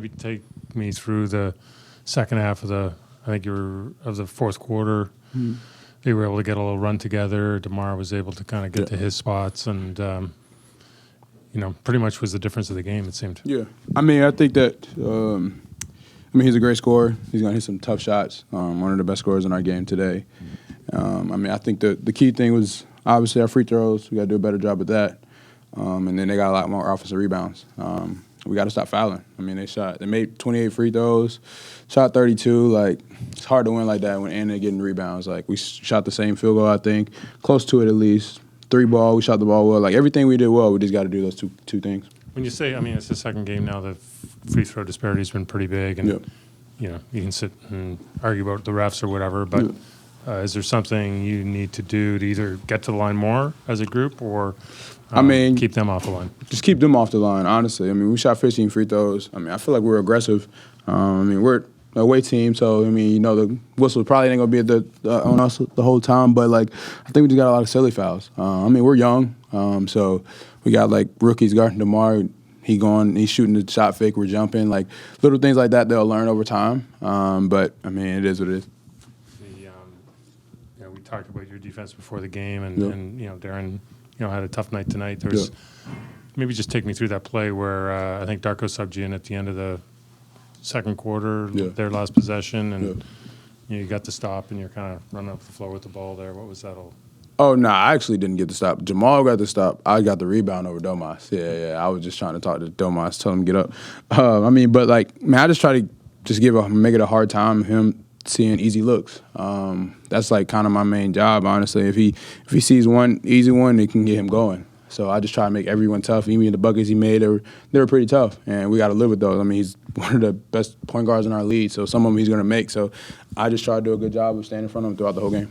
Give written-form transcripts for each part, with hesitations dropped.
maybe take me through the second half of the fourth quarter. Mm. They were able to get a little run together. DeMar was able to kind of get to his spots, and pretty much was the difference of the game, it seemed. Yeah, I mean, I think that. He's a great scorer. He's gonna hit some tough shots. One of the best scorers in our game today. I think the key thing was obviously our free throws. We got to do a better job at that. And then they got a lot more offensive rebounds. We got to stop fouling. They made 28 free throws, shot 32. Like, it's hard to win like that and they're getting rebounds. Like, we shot the same field goal, I think, close to it at least. 3 ball, we shot the ball well. Like, everything we did well, we just got to do those two things. When you say, it's the second game now, the free throw disparity's been pretty big, and you can sit and argue about the refs or whatever, but is there something you need to do to either get to the line more as a group or keep them off the line? Just keep them off the line, honestly. We shot 15 free throws. I feel like we're aggressive. We're an away team, so, the whistle probably ain't going to be on us the whole time, but, I think we just got a lot of silly fouls. We're young, so we got, rookies guarding DeMar. He's shooting the shot fake, we're jumping. Little things like that they'll learn over time. But, it is what it is. We talked about your defense before the game, and Darren, had a tough night tonight. There's maybe just take me through that play where I think Darko subbed you in at the end of the second quarter, their last possession, and you got the stop, and you're kind of running up the floor with the ball there. What was that all? Oh, no, I actually didn't get the stop. Jamal got the stop. I got the rebound over Domas. Yeah, I was just trying to talk to Domas, tell him to get up. I just try to make it a hard time, him seeing easy looks. That's kind of my main job, honestly. If he sees one easy one, it can get him going. So I just try to make everyone tough. Even the buckets he made, they were pretty tough, and we got to live with those. He's one of the best point guards in our league, so some of them he's going to make. So I just try to do a good job of staying in front of him throughout the whole game.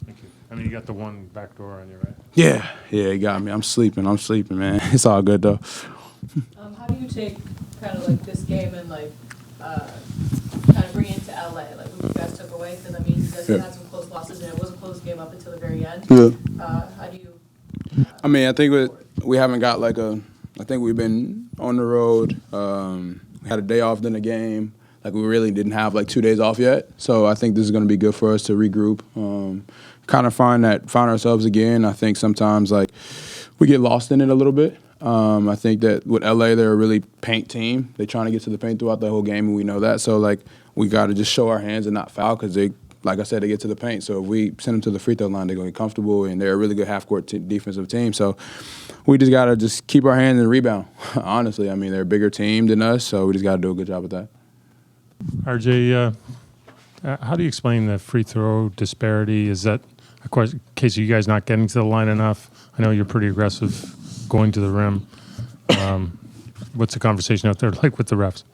Thank you. You got the one back door on you, right? Yeah, he got me. I'm sleeping, man. It's all good, though. How do you take kind of this game and kind of bring it to LA? What you guys took away? Because you guys had some close losses, and it was a close game up until the very end. Yeah. How do you? I think we haven't got I think we've been on the road. We had a day off, then a game. We really didn't have 2 days off yet. So I think this is going to be good for us to regroup, kind of find ourselves again. I think sometimes we get lost in it a little bit. I think that with LA, they're a really paint team. They're trying to get to the paint throughout the whole game, and we know that. So we got to just show our hands and not foul because they, like I said, they get to the paint. So if we send them to the free throw line, they're going to get comfortable, and they're a really good half-court defensive team. So we just got to just keep our hands and rebound, honestly. They're a bigger team than us, so we just got to do a good job at that. RJ, how do you explain the free throw disparity? Is that a case of you guys not getting to the line enough? I know you're pretty aggressive going to the rim. What's the conversation out there like with the refs?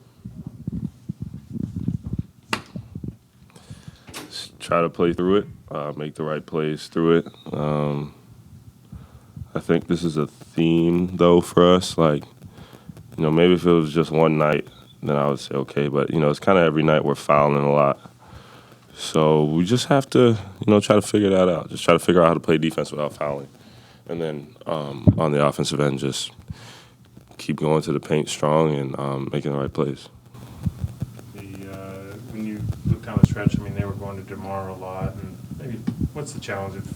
Just try to play through it, make the right plays through it. I think this is a theme, though, for us. Maybe if it was just one night, then I would say okay. But, it's kind of every night we're fouling a lot. So we just have to, try to figure that out. Just try to figure out how to play defense without fouling. And then on the offensive end, just keep going to the paint strong and making the right plays. When you look down the stretch, they were going to DeMar a lot. And maybe what's the challenge of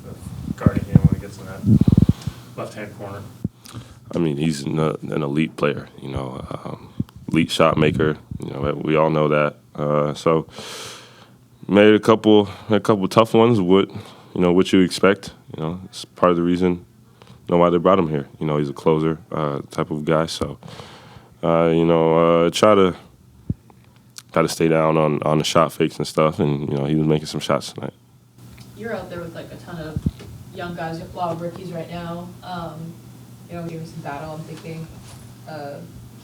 guarding him when he gets in that left-hand corner? He's an elite player, elite shot maker. We all know that. So made a couple tough ones. What you expect. It's part of the reason. Why they brought him here. He's a closer type of guy. So try to stay down on the shot fakes and stuff. And he was making some shots tonight. You're out there with a ton of young guys. You have a lot of rookies right now. Giving some battle. I'm thinking.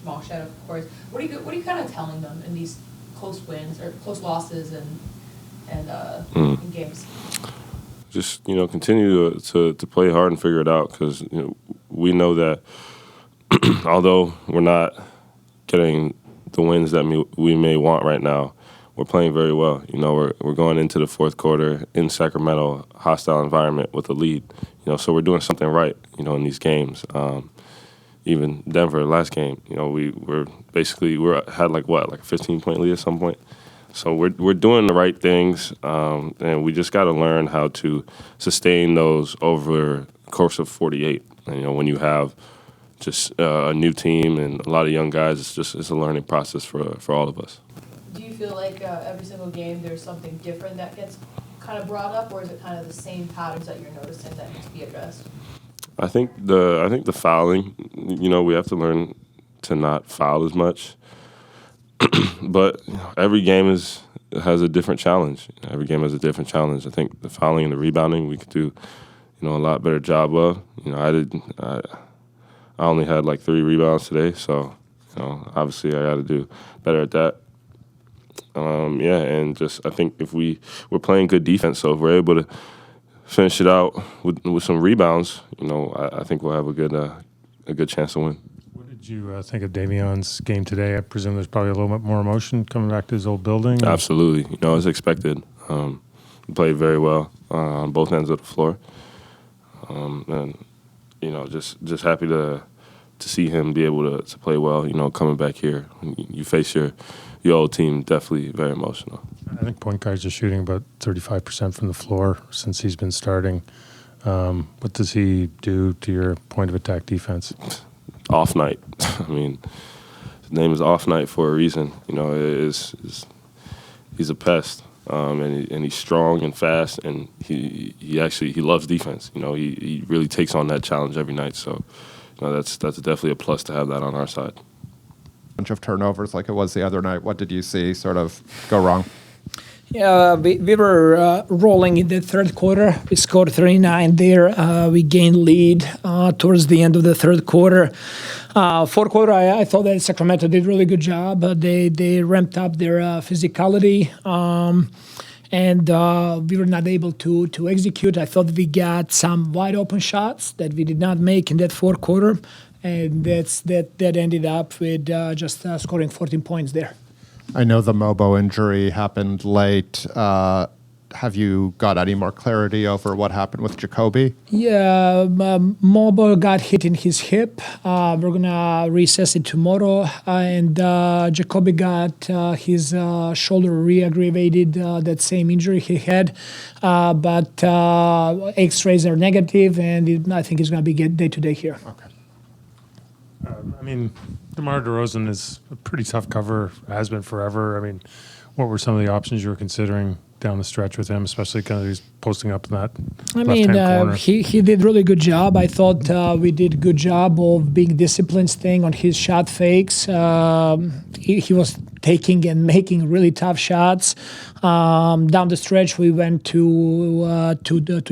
Small shed, of course. What are you kind of telling them in these close wins or close losses and in games? Just continue to play hard and figure it out because we know that although we're not getting the wins that we may want right now, we're playing very well. We're going into the fourth quarter in even Denver last game. You know, we had like a 15-point lead at some point. So we're doing the right things, and we just got to learn how to sustain those over the course of 48. And, you know, when you have just a new team and a lot of young guys, it's a learning process for all of us. Do you feel like every single game there's something different that gets kind of brought up, or is it kind of the same patterns that you're noticing that need to be addressed? I think the fouling, you know, we have to learn to not foul as much. But every game has a different challenge. Every game has a different challenge. I think the fouling and the rebounding we could do, you know, a lot better job of. You know, I only had like 3 rebounds today, so you know, obviously I got to do better at that. And just I think if we're playing good defense, so if we're able to finish it out with some rebounds, you know, I think we'll have a good chance to win. What did you think of Davion's game today? I presume there's probably a little bit more emotion coming back to his old building. Absolutely, you know, it's expected. He played very well on both ends of the floor, and you know, just happy to see him be able to play well. You know, coming back here, you face your old team, definitely very emotional. I think point guards are shooting about 35% from the floor since he's been starting. What does he do to your point of attack defense? Off night. I mean, his name is Off Night for a reason. You know, he's a pest, and he's strong and fast, and he loves defense. You know, he really takes on that challenge every night. So, you know, that's definitely a plus to have that on our side. Bunch of turnovers like it was the other night. What did you see sort of go wrong? Yeah, we were rolling in the third quarter. We scored 39 there. We gained lead towards the end of the third quarter. Fourth quarter, I thought that Sacramento did a really good job. They ramped up their physicality, and we were not able to execute. I thought we got some wide open shots that we did not make in that fourth quarter, and that ended up with just scoring 14 points there. I know the Mobo injury happened late. Have you got any more clarity over what happened with Jacoby? Yeah, Mobo got hit in his hip. We're going to reassess it tomorrow. And Jacoby got his shoulder re-aggravated, that same injury he had. But X-rays are negative, and I think he's going to be day-to-day here. Okay. I mean, DeMar DeRozan is a pretty tough cover, has been forever. I mean, what were some of the options you were considering down the stretch with him, especially kind of he's posting up in that left-hand corner? He did really good job. I thought we did a good job of being disciplined, staying on his shot fakes. He was taking and making really tough shots. Down the stretch, we went to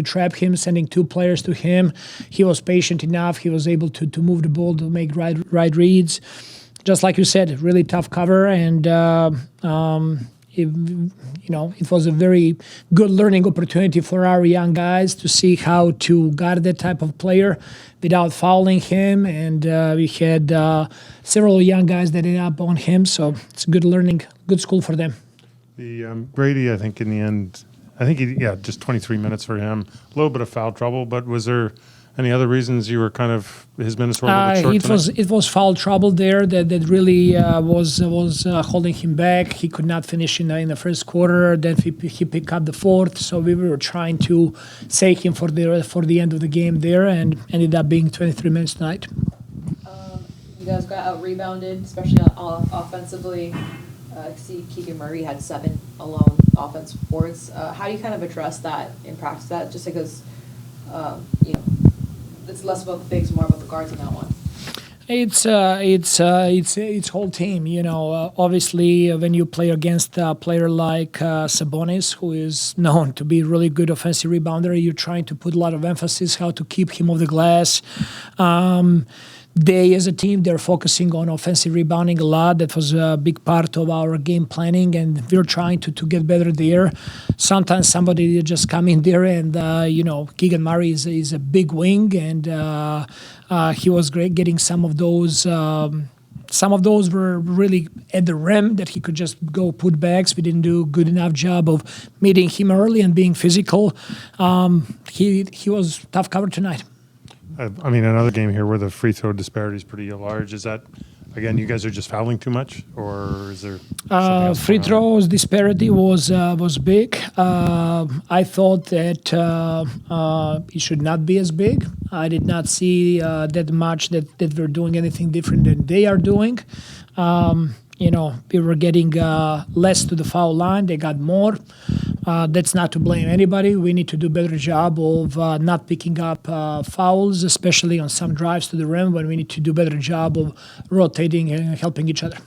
trap him, sending 2 players to him. He was patient enough. He was able to move the ball, to make right reads. Just like you said, really tough cover, and it was a very good learning opportunity for our young guys to see how to guard that type of player without fouling him. And we had several young guys that ended up on him, so it's a good learning, good school for them. The Brady, I think in the end, just 23 minutes for him. A little bit of foul trouble, but was there any other reasons you were kind of his minutes were a little bit short? It was foul trouble there that really was holding him back. He could not finish in the first quarter. Then he picked up the fourth. So we were trying to save him for the end of the game there, and ended up being 23 minutes tonight. You guys got out rebounded, especially offensively. I see Keegan Murray had 7 alone offensive boards. How do you kind of address that in practice? That just because it's less about the bigs, more about the guards in that one. It's whole team. Obviously, when you play against a player like Sabonis, who is known to be a really good offensive rebounder, you're trying to put a lot of emphasis how to keep him off the glass. They, as a team, they're focusing on offensive rebounding a lot. That was a big part of our game planning, and we're trying to get better there. Sometimes somebody just come in there, and Keegan Murray is a big wing, and he was great getting some of those. Some of those were really at the rim that he could just go put backs. We didn't do a good enough job of meeting him early and being physical. He was tough cover tonight. I mean, another game here where the free throw disparity is pretty large. Is that, again, you guys are just fouling too much, or is there something else Free going on? throws disparity was big. I thought that it should not be as big. I did not see that much that we're doing anything different than they are doing. We were getting less to the foul line. They got more. That's not to blame anybody. We need to do a better job of not picking up fouls, especially on some drives to the rim, when we need to do a better job of rotating and helping each other.